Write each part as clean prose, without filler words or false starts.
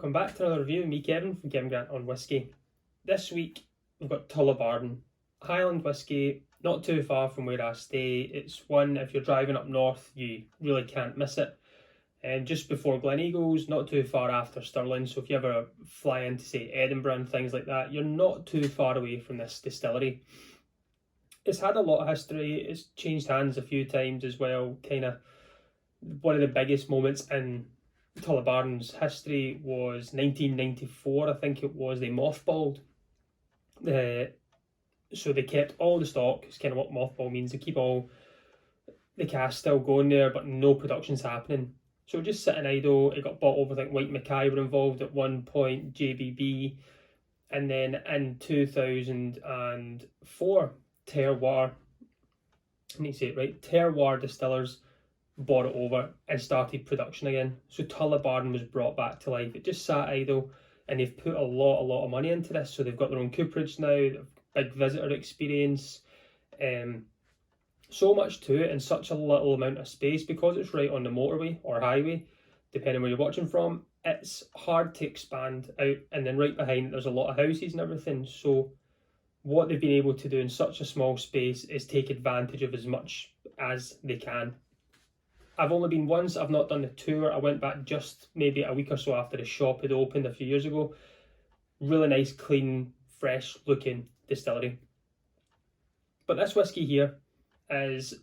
welcome back to another review. Me, Kevin, from Kevin Grant on Whisky. This week we've got Tullibardine Highland Whisky, not too far from where I stay. It's one, if you're driving up north, you really can't miss it. And just before Gleneagles, not too far after Stirling, so if you ever fly into, say, Edinburgh and things like that, you're not too far away from this distillery. It's had a lot of history, it's changed hands a few times as well. Kind of one of the biggest moments in Tullibardine's history was 1994, I think it was. They mothballed. So they kept all the stock. It's kind of what mothball means. They keep all the casks still going there, but no production's happening. So just sitting idle. It got bought over. I think White Mackay were involved at one point, JBB, and then in 2004, Terroir, I need to say it right, Terroir Distillers bought it over and started production again. So Tullibardine was brought back to life. It just sat idle, and they've put a lot of money into this. So they've got their own cooperage now, big visitor experience, so much to it in such a little amount of space. Because it's right on the motorway or highway, depending where you're watching from, it's hard to expand out. And then right behind it, there's a lot of houses and everything. So what they've been able to do in such a small space is take advantage of as much as they can. I've only been once, I've not done the tour. I went back just maybe a week or so after the shop had opened a few years ago. Really nice, clean, fresh looking distillery. But this whisky here this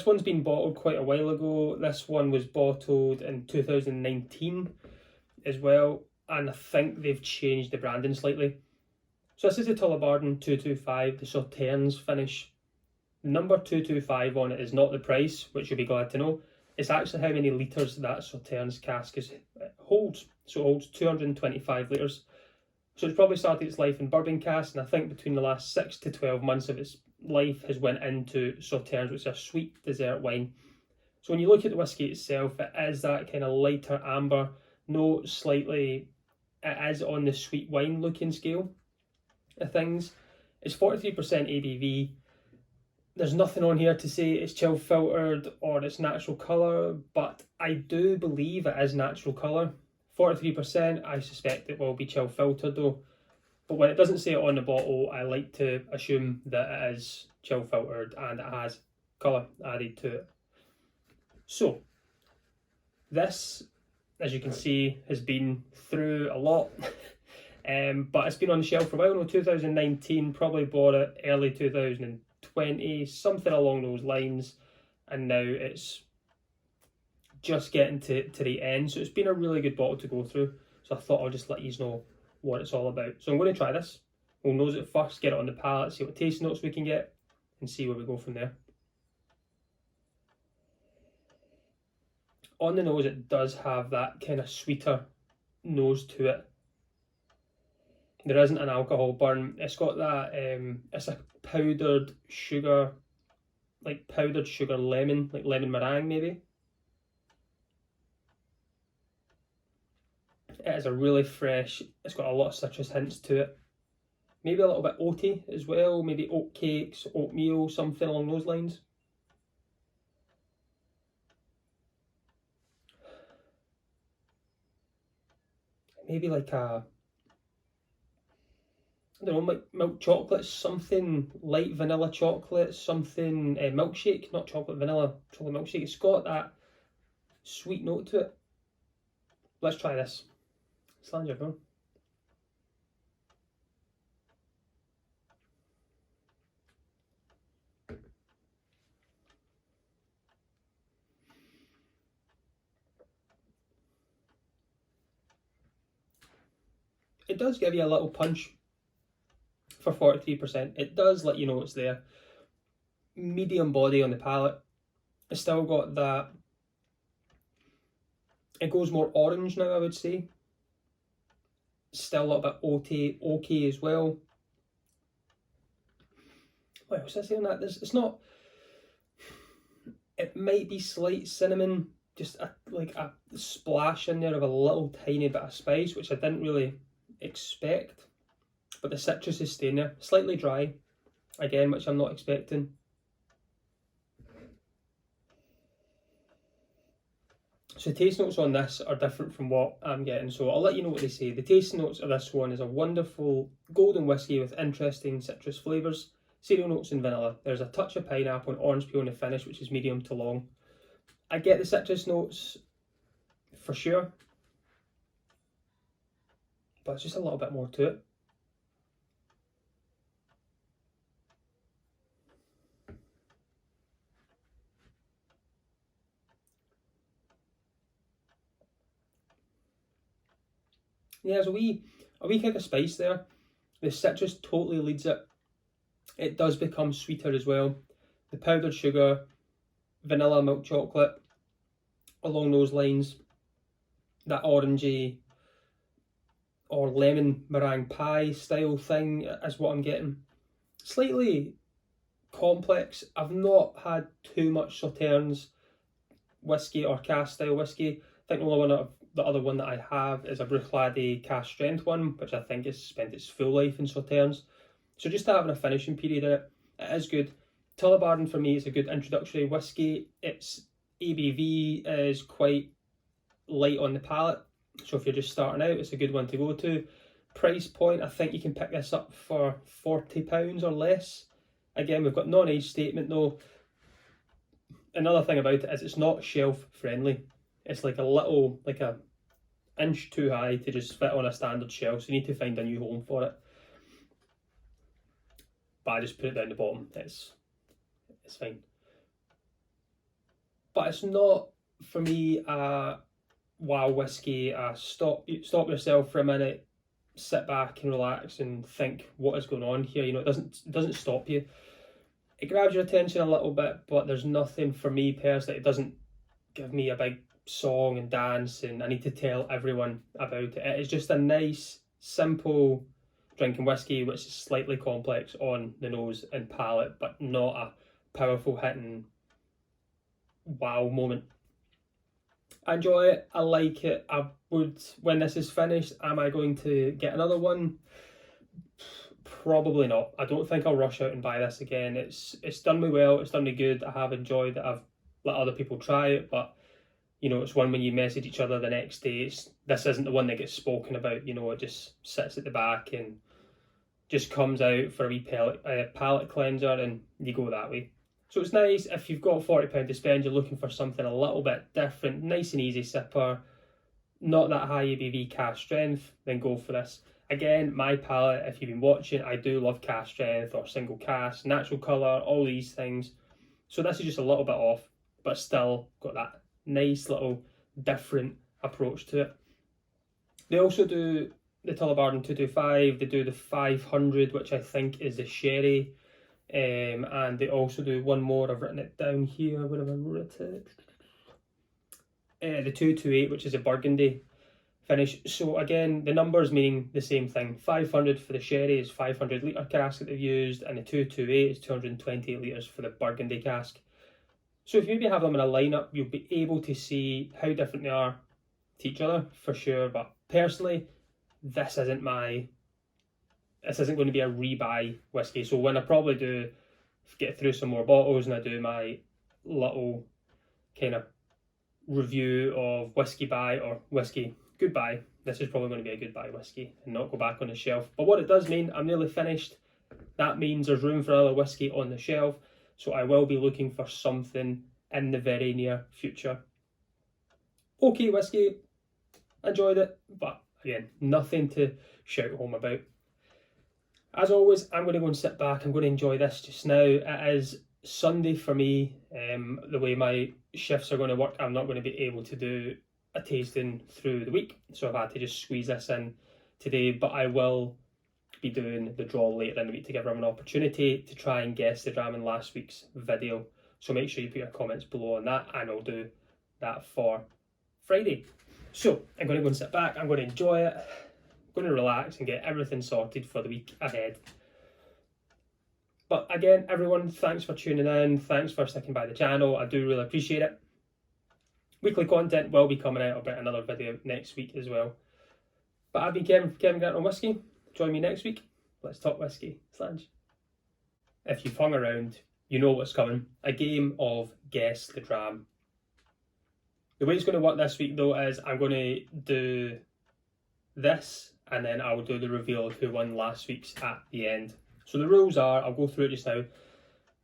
one's been bottled quite a while ago. This one was bottled in 2019 as well, and I think they've changed the branding slightly. So this is the Tullibardine 225, the Sauternes finish. The number 225 on it is not the price, which you'll be glad to know. It's actually how many litres that Sauternes cask holds. So it holds 225 litres. So it's probably started its life in bourbon cask, and I think between the last 6 to 12 months of its life has went into Sauternes, which is a sweet dessert wine. So when you look at the whisky itself, it is that kind of lighter amber note, slightly, it is on the sweet wine looking scale of things. It's 43% ABV. There's nothing on here to say it's chill filtered or it's natural colour, but I do believe it is natural colour. 43%, I suspect it will be chill filtered though. But when it doesn't say it on the bottle, I like to assume that it is chill filtered and it has colour added to it. So, this, as you can see, has been through a lot. But it's been on the shelf for a while. No, 2019, probably bought it early 2020, something along those lines. And now it's just getting to the end. So it's been a really good bottle to go through. So I thought I'll just let you know what it's all about. So I'm going to try this. We'll nose it first, get it on the palate, see what taste notes we can get, and see where we go from there. On the nose, it does have that kind of sweeter nose to it. There isn't an alcohol burn. It's got that, it's a powdered sugar, like powdered sugar lemon, like lemon meringue maybe. It is a really fresh, it's got a lot of citrus hints to it. Maybe a little bit oaty as well, maybe oat cakes, oatmeal, something along those lines. Maybe like a, I don't know, like milk chocolate, something light vanilla chocolate, something milkshake, not chocolate, vanilla, chocolate milkshake. It's got that sweet note to it. Let's try this. Slange everyone. It does give you a little punch for 43%. It does let you know it's there. Medium body on the palate. It's still got that, it goes more orange now, I would say. Still a little bit oaky as well. What else did I say on that? It's not, it might be slight cinnamon, just like a splash in there of a little tiny bit of spice, which I didn't really expect. But the citrus is staying there. Slightly dry, again, which I'm not expecting. So taste notes on this are different from what I'm getting, so I'll let you know what they say. The taste notes of this one is a wonderful golden whiskey with interesting citrus flavours, cereal notes and vanilla. There's a touch of pineapple and orange peel in the finish, which is medium to long. I get the citrus notes for sure, but it's just a little bit more to it. Yeah, there's a wee kick of spice there. The citrus totally leads it. It does become sweeter as well. The powdered sugar, vanilla, milk chocolate, along those lines. That orangey or lemon meringue pie style thing is what I'm getting. Slightly complex. I've not had too much Sauternes whiskey or cask style whiskey. I think the other one that I have is a Bruichladdich cask strength one, which I think has spent its full life in Sauternes. So just having a finishing period in it, it is good. Tullibardine for me is a good introductory whiskey. Its ABV is quite light on the palate, so if you're just starting out, it's a good one to go to. Price point, I think you can pick this up for £40 or less. Again, we've got non-age statement though. Another thing about it is it's not shelf friendly. It's like a inch too high to just fit on a standard shelf, so you need to find a new home for it. But I just put it down the bottom. It's fine. But it's not for me a wow whiskey. Stop yourself for a minute, sit back and relax and think what is going on here. You know, it doesn't stop you. It grabs your attention a little bit, but there's nothing for me personally. It doesn't give me a big song and dance and I need to tell everyone about it. It is just a nice, simple drinking whiskey which is slightly complex on the nose and palate, but not a powerful hitting wow moment. I enjoy it, I like it. I would, when this is finished, am I going to get another one? Probably not. I don't think I'll rush out and buy this again. It's done me well, it's done me good. I have enjoyed it. I've let other people try it, but you know, it's one when you message each other the next day. This isn't the one that gets spoken about, you know, it just sits at the back and just comes out for a wee palate cleanser and you go that way. So it's nice if you've got £40 to spend, you're looking for something a little bit different, nice and easy sipper, not that high ABV cask strength, then go for this. Again, my palate, if you've been watching, I do love cask strength or single cask, natural colour, all these things. So this is just a little bit off, but still got that nice little different approach to it. They also do the Tullibardine 225, they do the 500, which I think is the sherry, and they also do one more, I've written it down here, where have I wrote it? The 228, which is a Burgundy finish. So again, the numbers meaning the same thing. 500 for the sherry is 500 litre cask that they've used, and the 228 is 220 litres for the Burgundy cask. So if you maybe have them in a lineup, you'll be able to see how different they are to each other for sure. But personally, this isn't going to be a rebuy whiskey. So when I probably do get through some more bottles and I do my little kind of review of whiskey buy or whiskey goodbye, this is probably going to be a goodbye whiskey and not go back on the shelf. But what it does mean, I'm nearly finished. That means there's room for another whiskey on the shelf. So I will be looking for something in the very near future. Okay whiskey, enjoyed it, but again, nothing to shout home about. As always, I'm going to go and sit back. I'm going to enjoy this just now. It is Sunday for me. The way my shifts are going to work, I'm not going to be able to do a tasting through the week. So I've had to just squeeze this in today, but I will be doing the draw later in the week to give everyone an opportunity to try and guess the dram in last week's video. So make sure you put your comments below on that and I'll do that for Friday. So I'm going to go and sit back, I'm going to enjoy it, I'm going to relax and get everything sorted for the week ahead. But again, everyone, thanks for tuning in, thanks for sticking by the channel, I do really appreciate it. Weekly content will be coming out about another video next week as well. But I've been Kevin Grant on Whisky. Join me next week. Let's talk whiskey. Slange. If you've hung around, you know what's coming. A game of Guess the Dram. The way it's going to work this week though is I'm going to do this and then I'll do the reveal of who won last week's at the end. So the rules are, I'll go through it just now.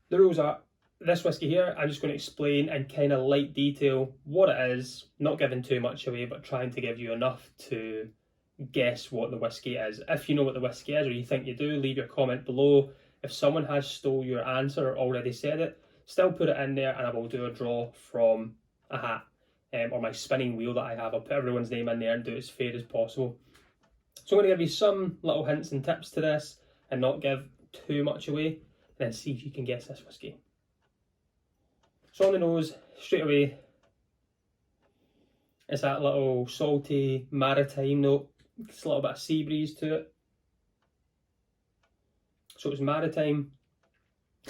The rules are, this whiskey here, I'm just going to explain in kind of light detail what it is, not giving too much away, but trying to give you enough to guess what the whiskey is. If you know what the whiskey is or you think you do, leave your comment below. If someone has stole your answer or already said it, still put it in there and I will do a draw from a hat or my spinning wheel that I have. I'll put everyone's name in there and do it as fair as possible. So I'm going to give you some little hints and tips to this and not give too much away, and then see if you can guess this whiskey. So on the nose, straight away, it's that little salty maritime note. It's a little bit of sea breeze to it. So it's maritime,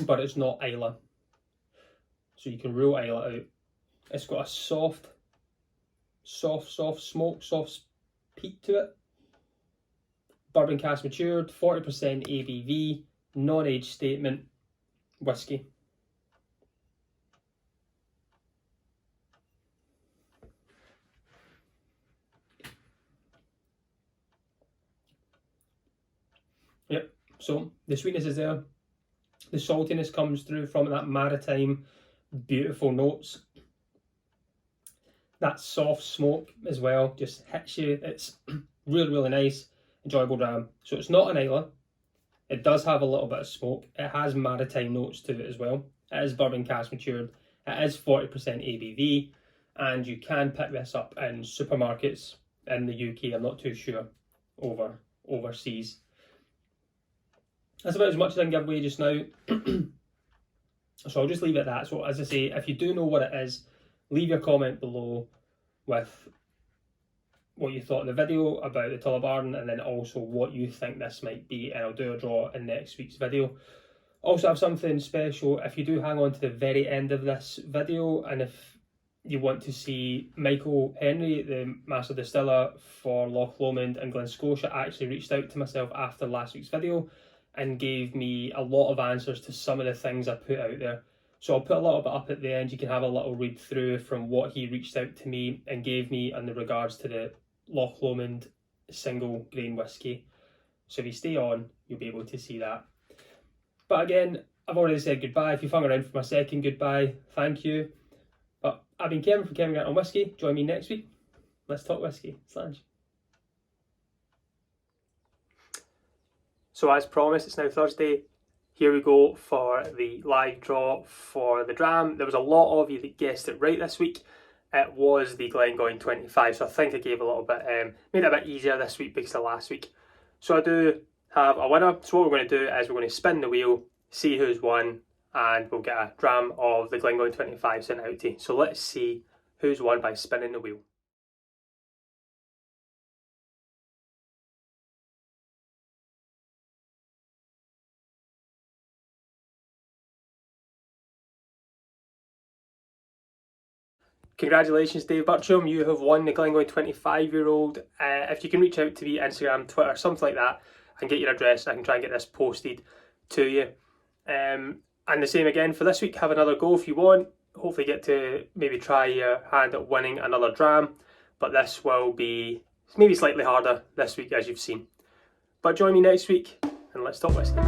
but it's not Islay. So you can rule Islay out. It's got a soft smoke, soft peat to it. Bourbon cask matured, 40% ABV, non-age statement, whiskey. Yep, so the sweetness is there. The saltiness comes through from that maritime, beautiful notes. That soft smoke as well just hits you. It's really nice, enjoyable dram. So it's not an Islay. It does have a little bit of smoke. It has maritime notes to it as well. It is bourbon cask matured. It is 40% ABV, and you can pick this up in supermarkets in the UK. I'm not too sure overseas. That's about as much as I can give away just now. So I'll just leave it at that. So as I say, if you do know what it is, leave your comment below with what you thought of the video about the Tullibardine and then also what you think this might be, and I'll do a draw in next week's video. Also have something special if you do hang on to the very end of this video, and if you want to see Michael Henry, the master distiller for Loch Lomond and Glen Scotia, actually reached out to myself after last week's video and gave me a lot of answers to some of the things I put out there. So I'll put a little bit up at the end. You can have a little read through from what he reached out to me and gave me in regards to the Loch Lomond single grain whiskey. So if you stay on, you'll be able to see that. But again, I've already said goodbye. If you've hung around for my second goodbye, thank you. But I've been Kevin from Kevin Grant on Whisky. Join me next week. Let's talk whiskey. Slange. So as promised, it's now Thursday. Here we go for the live draw for the dram. There was a lot of you that guessed it right this week. It was the Glengoyne 25, so I think I gave a little bit, made it a bit easier this week because of last week. So I do have a winner. So what we're going to do is we're going to spin the wheel, see who's won, and we'll get a dram of the Glengoyne 25 sent out to you. So let's see who's won by spinning the wheel. Congratulations, Dave Burcham. You have won the Glengoyne 25-year-old. If you can reach out to me, Instagram, Twitter, something like that, and get your address, I can try and get this posted to you. And the same again for this week. Have another go if you want. Hopefully get to maybe try your hand at winning another dram. But this will be maybe slightly harder this week, as you've seen. But join me next week, and let's talk whiskey.